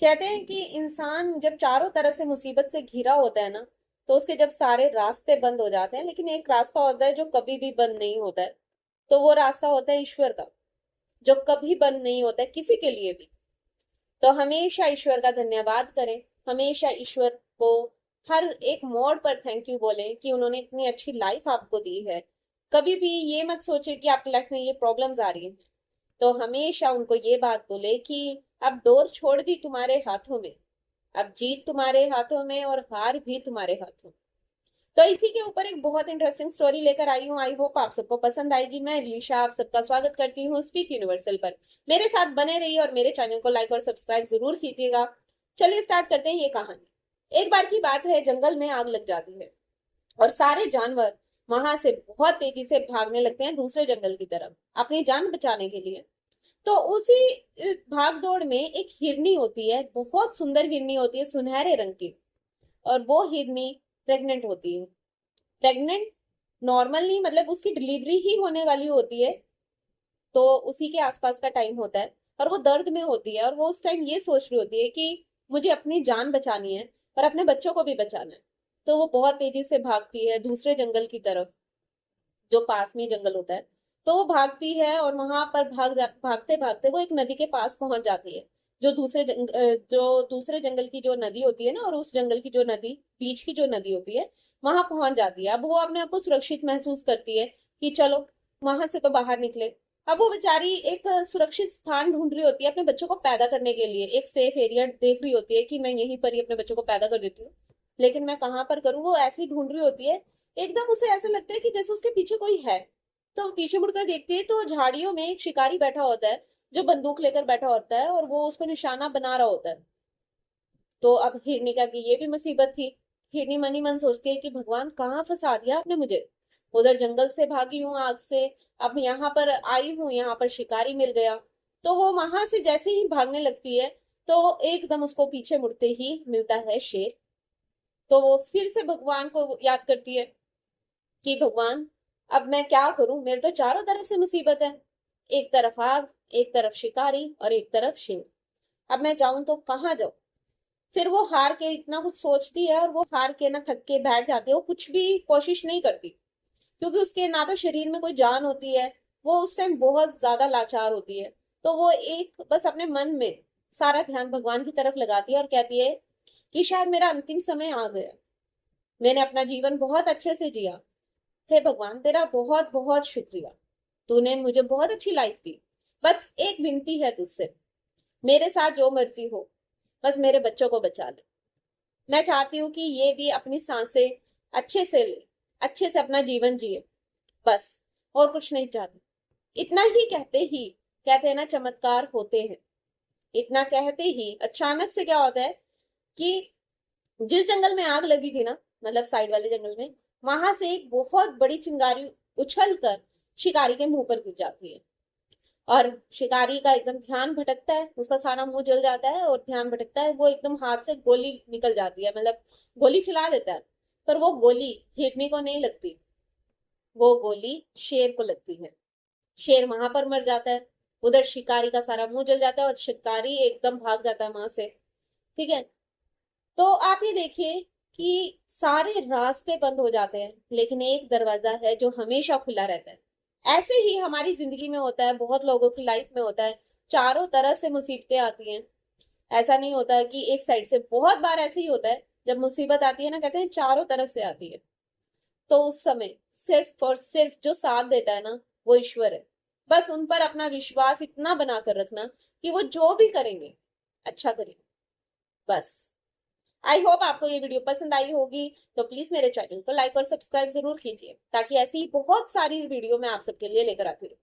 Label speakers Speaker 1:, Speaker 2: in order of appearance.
Speaker 1: कहते हैं कि इंसान जब चारों तरफ से मुसीबत से घिरा होता है ना, तो उसके जब सारे रास्ते बंद हो जाते हैं, लेकिन एक रास्ता होता है जो कभी भी बंद नहीं होता है। तो वो रास्ता होता है ईश्वर का, जो कभी बंद नहीं होता है किसी के लिए भी। तो हमेशा ईश्वर का धन्यवाद करें। हमेशा ईश्वर को हर एक मोड़ पर थैंक यू बोलें कि उन्होंने इतनी अच्छी लाइफ आपको दी है। कभी भी ये मत सोचे कि आपकी लाइफ में ये प्रॉब्लम्स आ रही हैं। तो हमेशा उनको ये बात बोले कि अब डोर छोड़ दी तुम्हारे हाथों में, अब जीत तुम्हारे हाथों में और हार भी तुम्हारे हाथों में। तो इसी के ऊपर एक बहुत इंटरेस्टिंग स्टोरी लेकर आई हूँ। आई होप आप सबको पसंद आएगी। मैं लीशा आप सबका स्वागत करती हूँ स्पीक यूनिवर्सल पर। मेरे साथ बने रहिए और मेरे चैनल को लाइक और सब्सक्राइब जरूर कीजिएगा। चलिए स्टार्ट करते हैं ये कहानी। एक बार की बात है, जंगल में आग लग जाती है और सारे जानवर वहां से बहुत तेजी से भागने लगते हैं दूसरे जंगल की तरफ अपनी जान बचाने के लिए। तो उसी भाग दौड़ में एक हिरनी होती है, बहुत सुंदर हिरनी होती है, सुनहरे रंग की। और वो हिरनी प्रेग्नेंट होती है। प्रेग्नेंट नॉर्मल नहीं, मतलब उसकी डिलीवरी ही होने वाली होती है। तो उसी के आसपास का टाइम होता है और वो दर्द में होती है और वो उस टाइम ये सोच रही होती है कि मुझे अपनी जान बचानी है और अपने बच्चों को भी बचाना है। तो वो बहुत तेजी से भागती है दूसरे जंगल की तरफ, जो पास में ही जंगल होता है। तो वो भागती है और वहां पर भागते भागते वो एक नदी के पास पहुंच जाती है। जो दूसरे जंगल की जो नदी होती है ना, और उस जंगल की जो नदी, बीच की जो नदी होती है, वहां पहुंच जाती है। अब वो अपने आप को सुरक्षित महसूस करती है कि चलो वहां से तो बाहर निकले। अब वो बेचारी एक सुरक्षित स्थान ढूंढ रही होती है अपने बच्चों को पैदा करने के लिए। एक सेफ एरिया देख रही होती है कि मैं यहीं पर ही अपने बच्चों को पैदा कर देती हूँ, लेकिन मैं कहाँ पर करूँ, वो ऐसी ढूंढ रही होती है। एकदम उसे ऐसा लगता है कि जैसे उसके पीछे कोई है। तो पीछे मुड़कर देखती है तो झाड़ियों में एक शिकारी बैठा होता है, जो बंदूक लेकर बैठा होता है और वो उसको निशाना बना रहा होता है। तो अब हिरनी का की ये भी मुसीबत थी। हिरनी मनी मन सोचती है कि भगवान कहाँ फंसा दिया आपने मुझे। उधर जंगल से भागी हूँ आग से, अब यहाँ पर आई हूँ, यहाँ पर शिकारी मिल गया। तो वो वहां से जैसे ही भागने लगती है, तो एकदम उसको पीछे मुड़ते ही मिलता है शेर। तो वो फिर से भगवान को याद करती है कि भगवान अब मैं क्या करूं, मेरे तो चारों तरफ से मुसीबत है। एक तरफ आग, एक तरफ शिकारी और एक तरफ शेर। अब मैं जाऊं तो कहाँ जाऊं। फिर वो हार के इतना कुछ सोचती है और वो हार के ना थक के बैठ जाती है। वो कुछ भी कोशिश नहीं करती, क्योंकि उसके ना तो शरीर में कोई जान होती है। वो उस टाइम बहुत ज्यादा लाचार होती है। तो वो एक बस अपने मन में सारा ध्यान भगवान की तरफ लगाती है और कहती है कि शायद मेरा अंतिम समय आ गया। मैंने अपना जीवन बहुत अच्छे से जिया। हे भगवान, तेरा बहुत बहुत शुक्रिया। तूने मुझे बहुत अच्छी लाइफ दी। बस एक विनती है तुझसे, मेरे साथ जो मर्जी हो, बस मेरे बच्चों को बचा ले। मैं चाहती हूँ कि ये भी अपनी सांसें अच्छे से ले, अच्छे से अपना जीवन जिए, बस। और कुछ नहीं चाहती। इतना ही कहते ही, कहते हैं ना चमत्कार होते हैं, इतना कहते ही अचानक से क्या होता है कि जिस जंगल में आग लगी थी ना, मतलब साइड वाले जंगल में, वहां से एक बहुत बड़ी चिंगारी उछल कर शिकारी के मुंह पर गिर जाती है। और शिकारी का एकदम ध्यान भटकता है, उसका सारा मुंह जल जाता है और ध्यान भटकता है। वो एकदम हाथ से गोली निकल जाती है, मतलब गोली चला देता है। पर वो गोली हिरनी को नहीं लगती, वो गोली शेर को लगती है। शेर वहां पर मर जाता है। उधर शिकारी का सारा मुंह जल जाता है और शिकारी एकदम भाग जाता है वहां से। ठीक है। तो आप ये देखिए कि सारे रास्ते बंद हो जाते हैं, लेकिन एक दरवाजा है जो हमेशा खुला रहता है। ऐसे ही हमारी जिंदगी में होता है, बहुत लोगों की लाइफ में होता है। चारों तरफ से मुसीबतें आती हैं। ऐसा नहीं होता है कि एक साइड से, बहुत बार ऐसे ही होता है। जब मुसीबत आती है ना, कहते हैं चारों तरफ से आती है। तो उस समय सिर्फ और सिर्फ जो साथ देता है ना, वो ईश्वर है। बस उन पर अपना विश्वास इतना बनाकर रखना कि वो जो भी करेंगे अच्छा करेंगे, बस। आई होप आपको ये वीडियो पसंद आई होगी। तो प्लीज मेरे चैनल को लाइक और सब्सक्राइब जरूर कीजिए, ताकि ऐसी बहुत सारी वीडियो मैं आप सबके लिए लेकर आती रहूं।